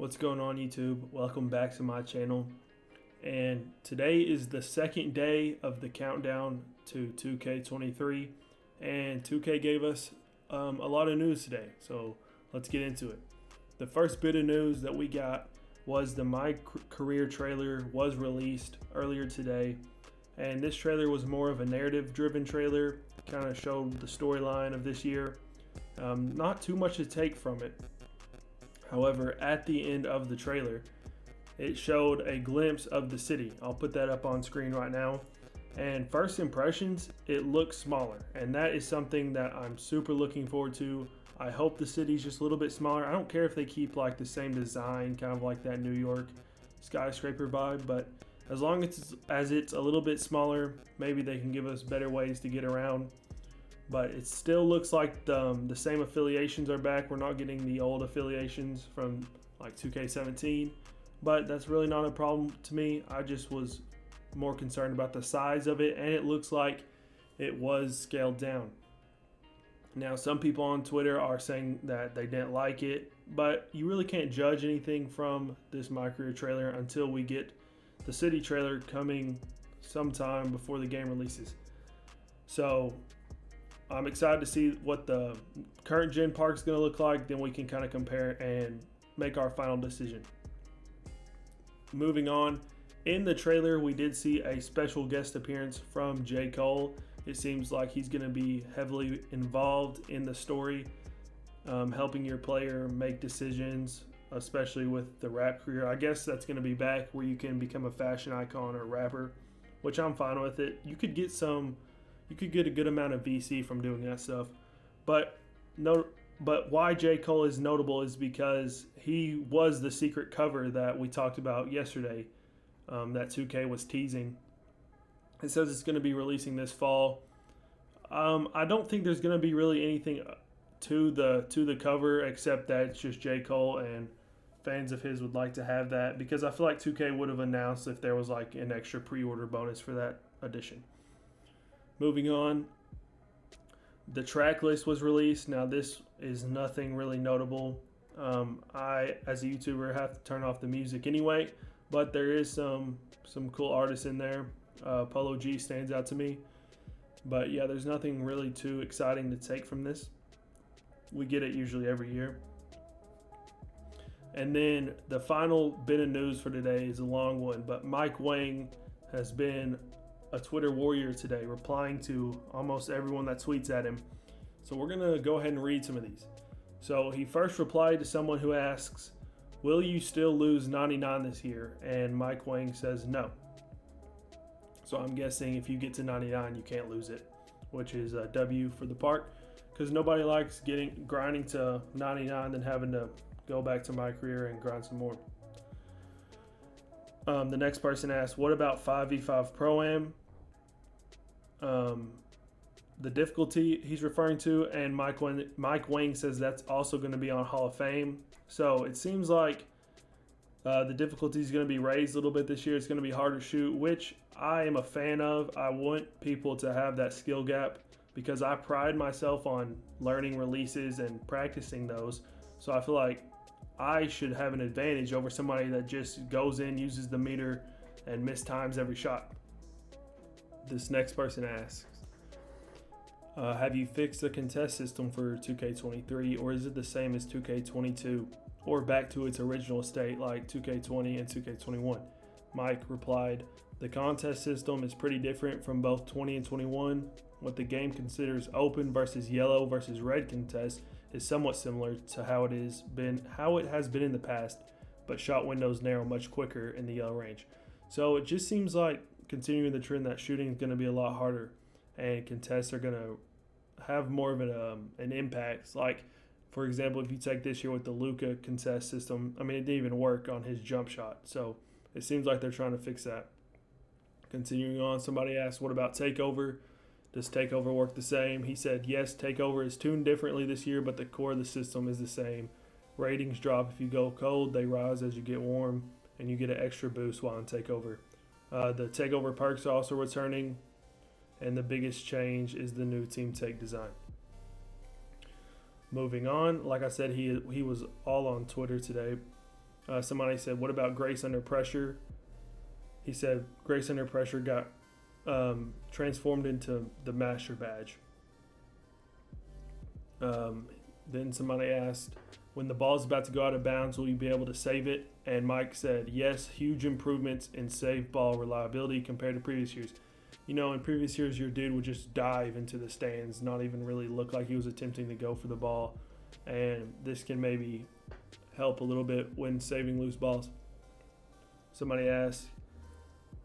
What's going on, YouTube? Welcome back to my channel. And today is the second day of the countdown to 2K23, and 2K gave us a lot of news today, so let's get into it. The first bit of news that we got was the My Career trailer was released earlier today, and this trailer was more of a narrative-driven trailer, kind of showed the storyline of this year. Not too much to take from it. However, at the end of the trailer, it showed a glimpse of the city. I'll put that up on screen right now. And first impressions, it looks smaller. And that is something that I'm super looking forward to. I hope the city's just a little bit smaller. I don't care if they keep like the same design, kind of like that New York skyscraper vibe, but as long as it's a little bit smaller, maybe they can give us better ways to get around. But it still looks like the same affiliations are back. We're not getting the old affiliations from like 2K17, but that's really not a problem to me. I just was more concerned about the size of it, and it looks like it was scaled down. Now, some people on Twitter are saying that they didn't like it, but you really can't judge anything from this My Career trailer until we get the City trailer coming sometime before the game releases. So I'm excited to see what the current gen park is going to look like. Then we can kind of compare and make our final decision. Moving on, in the trailer, we did see a special guest appearance from J. Cole. It seems like he's going to be heavily involved in the story, helping your player make decisions, especially with the rap career. I guess that's going to be back where you can become a fashion icon or rapper, which I'm fine with it. You could get a good amount of VC from doing that stuff. But why J. Cole is notable is because he was the secret cover that we talked about yesterday, that 2K was teasing. It says it's going to be releasing this fall. I don't think there's going to be really anything to the cover except that it's just J. Cole, and fans of his would like to have that, because I feel like 2K would have announced if there was like an extra pre-order bonus for that edition. Moving on, the track list was released. Now, this is nothing really notable. I, as a YouTuber, have to turn off the music anyway, but there is some cool artists in there. Polo G stands out to me. But yeah, there's nothing really too exciting to take from this. We get it usually every year. And then the final bit of news for today is a long one, but Wang has been a Twitter warrior today, replying to almost everyone that tweets at him. So we're gonna go ahead and read some of these. So he first replied to someone who asks, "Will you still lose 99 this year?" And Wang says no. So I'm guessing if you get to 99, you can't lose it, which is a W for the park, because nobody likes grinding to 99 than having to go back to My Career and grind some more. The next person asks, "What about 5v5 Pro-Am?" The difficulty he's referring to, and Mike Wang says that's also going to be on Hall of Fame. So it seems like the difficulty is going to be raised a little bit this year. It's going to be harder to shoot, which I am a fan of. I want people to have that skill gap because I pride myself on learning releases and practicing those. So I feel like I should have an advantage over somebody that just goes in, uses the meter, and mistimes every shot. This next person asks, have you fixed the contest system for 2K23, or is it the same as 2K22, or back to its original state like 2K20 and 2K21? Mike replied, the contest system is pretty different from both 20 and 21. What the game considers open versus yellow versus red contest is somewhat similar to how it has been in the past, but shot windows narrow much quicker in the yellow range. So it just seems like continuing the trend that shooting is going to be a lot harder, and contests are going to have more of an impact. Like, for example, if you take this year with the Luka contest system, I mean, it didn't even work on his jump shot. So it seems like they're trying to fix that. Continuing on, somebody asked, what about Takeover? Does Takeover work the same? He said, yes, Takeover is tuned differently this year, but the core of the system is the same. Ratings drop if you go cold, they rise as you get warm, and you get an extra boost while in Takeover. The Takeover perks are also returning, and the biggest change is the new team take design. Moving on, like I said, he was all on Twitter today. Somebody said, what about Grace Under Pressure? He said, Grace Under Pressure got transformed into the Master Badge. Then somebody asked, when the ball's about to go out of bounds, will you be able to save it? And Mike said, yes, huge improvements in save ball reliability compared to previous years. You know, in previous years, your dude would just dive into the stands, not even really look like he was attempting to go for the ball. And this can maybe help a little bit when saving loose balls. Somebody asked,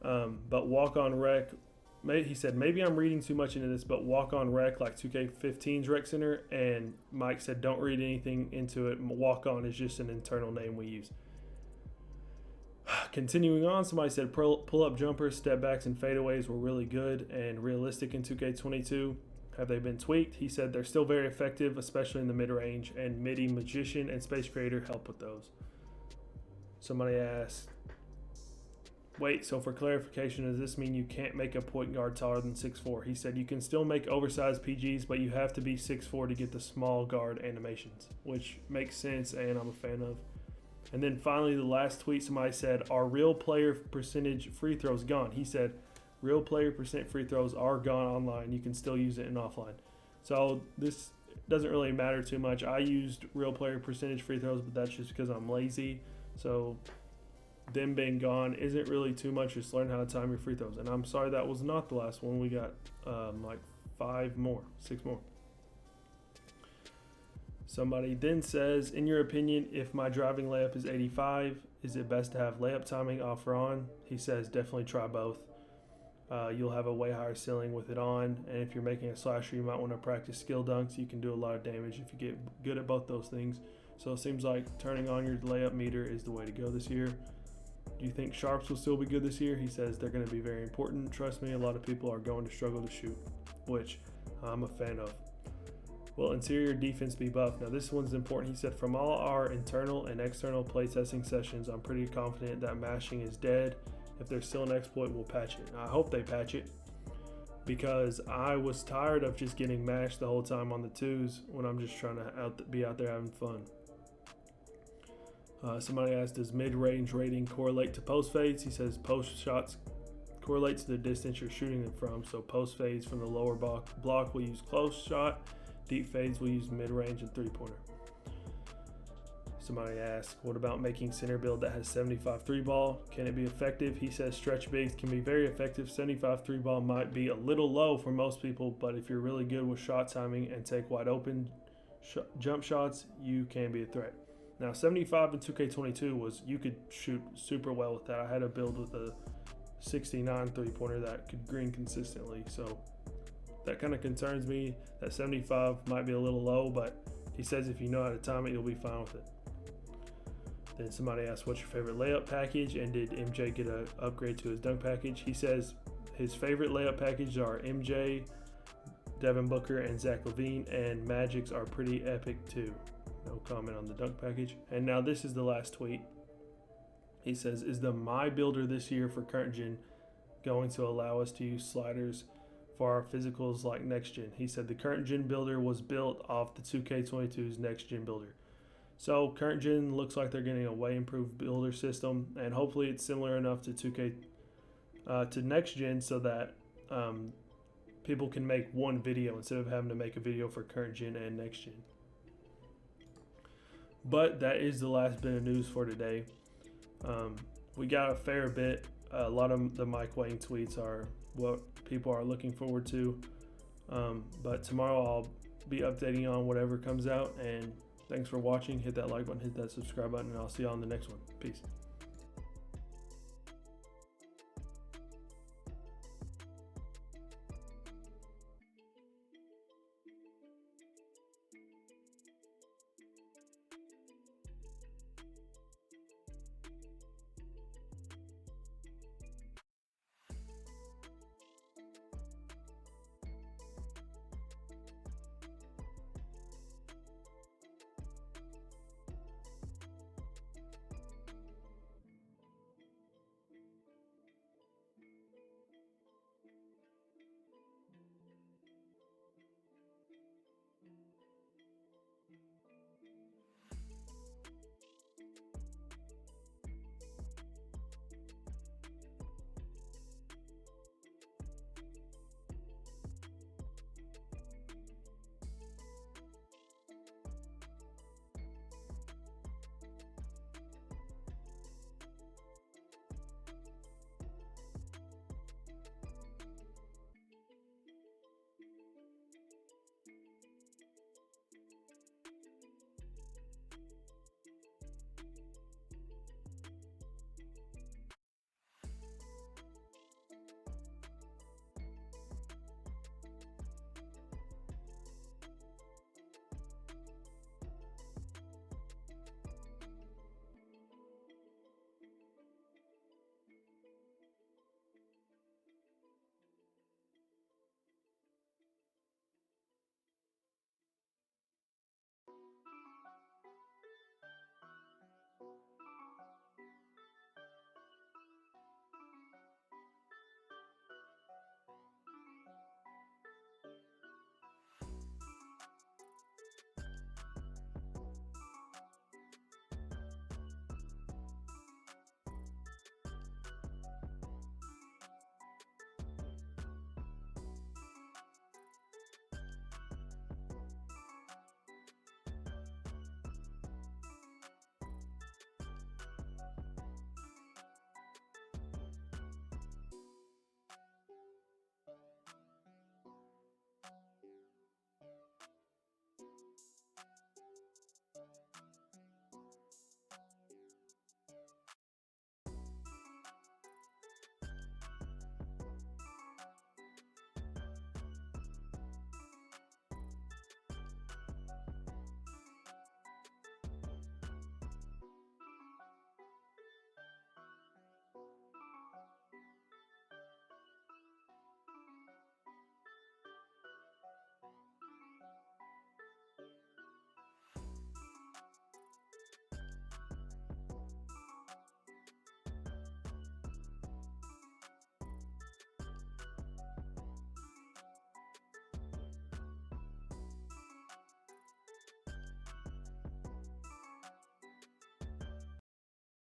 but walk-on rec, he said, maybe I'm reading too much into this, but walk-on rec like 2K15's Rec Center. And Mike said, don't read anything into it. Walk-on is just an internal name we use. Continuing on, somebody said pull-up jumpers, step backs, and fadeaways were really good and realistic in 2K22. Have they been tweaked? He said they're still very effective, especially in the mid-range, and MIDI Magician and Space Creator help with those. Somebody asked, wait, so for clarification, does this mean you can't make a point guard taller than 6'4"? He said you can still make oversized PGs, but you have to be 6'4" to get the small guard animations, which makes sense and I'm a fan of. And then finally, the last tweet, somebody said, are real player percentage free throws gone? He said, real player percent free throws are gone online. You can still use it in offline. So this doesn't really matter too much. I used real player percentage free throws, but that's just because I'm lazy. So them being gone isn't really too much. Just learn how to time your free throws. And I'm sorry that was not the last one. We got like 6 more. Somebody then says, in your opinion, if my driving layup is 85, is it best to have layup timing off or on? He says, definitely try both. You'll have a way higher ceiling with it on. And if you're making a slasher, you might want to practice skill dunks. You can do a lot of damage if you get good at both those things. So it seems like turning on your layup meter is the way to go this year. Do you think sharps will still be good this year? He says they're going to be very important. Trust me, a lot of people are going to struggle to shoot, which I'm a fan of. Will interior defense be buffed? Now this one's important. He said, from all our internal and external playtesting sessions, I'm pretty confident that mashing is dead. If there's still an exploit, we'll patch it. I hope they patch it because I was tired of just getting mashed the whole time on the twos when I'm just trying to be out there having fun. Somebody asked, does mid-range rating correlate to post fades? He says post shots correlate to the distance you're shooting them from. So post fades from the lower block will use close shot. Deep fades will use mid-range and three-pointer. Somebody asked, what about making center build that has 75 three ball? Can it be effective? He says stretch bigs can be very effective. 75 three ball might be a little low for most people, but if you're really good with shot timing and take wide open jump shots, you can be a threat. Now 75 in 2K22 was, you could shoot super well with that. I had a build with a 69 three-pointer that could green consistently, so that kind of concerns me. That 75 might be a little low, but he says if you know how to time it, you'll be fine with it. Then somebody asked, what's your favorite layup package, and did MJ get an upgrade to his dunk package? He says his favorite layup packages are MJ, Devin Booker, and Zach LaVine, and Magic's are pretty epic too. No comment on the dunk package. And now this is the last tweet. He says, is the My Builder this year for current gen going to allow us to use sliders for our physicals like next gen? He said the current gen builder was built off the 2K22's next gen builder. So current gen looks like they're getting a way improved builder system, and hopefully it's similar enough to 2K to next gen so that people can make one video instead of having to make a video for current gen and next gen. But that is the last bit of news for today. We got a fair bit. A lot of the Mike Wang tweets are what people are looking forward to. But tomorrow I'll be updating on whatever comes out. And thanks for watching. Hit that like button, hit that subscribe button, and I'll see you on the next one. Peace.